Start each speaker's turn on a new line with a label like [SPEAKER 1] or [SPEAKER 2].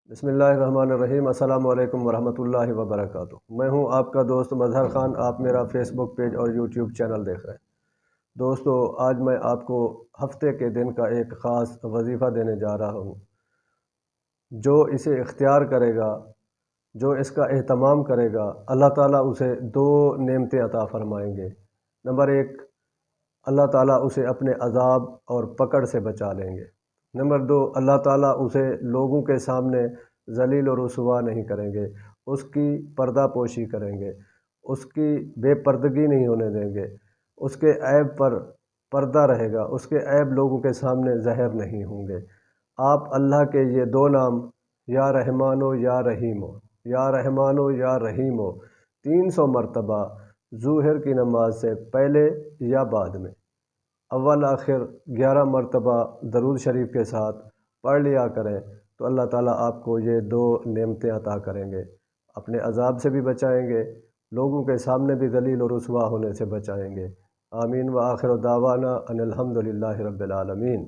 [SPEAKER 1] بسم اللہ الرحمن الرحیم۔ السلام علیکم ورحمۃ اللہ وبرکاتہ۔ میں ہوں آپ کا دوست مظہر خان۔ آپ میرا فیس بک پیج اور یوٹیوب چینل دیکھ رہے ہیں۔ دوستو، آج میں آپ کو ہفتے کے دن کا ایک خاص وظیفہ دینے جا رہا ہوں۔ جو اسے اختیار کرے گا، جو اس کا اہتمام کرے گا، اللہ تعالیٰ اسے دو نعمتیں عطا فرمائیں گے۔ نمبر ایک، اللہ تعالیٰ اسے اپنے عذاب اور پکڑ سے بچا لیں گے۔ نمبر دو، اللہ تعالیٰ اسے لوگوں کے سامنے ذلیل و رسوا نہیں کریں گے، اس کی پردہ پوشی کریں گے، اس کی بے پردگی نہیں ہونے دیں گے، اس کے عیب پر پردہ رہے گا، اس کے عیب لوگوں کے سامنے ظاہر نہیں ہوں گے۔ آپ اللہ کے یہ دو نام، یا رحمان و یا رحیم ہو، یا رحمان و یا رحیم ہو، 300 مرتبہ ظہر کی نماز سے پہلے یا بعد میں اول آخر 11 مرتبہ درود شریف کے ساتھ پڑھ لیا کریں، تو اللہ تعالیٰ آپ کو یہ دو نعمتیں عطا کریں گے۔ اپنے عذاب سے بھی بچائیں گے، لوگوں کے سامنے بھی ذلیل و رسوا ہونے سے بچائیں گے۔ آمین و آخر دعوانا ان الحمد للہ رب العالمین۔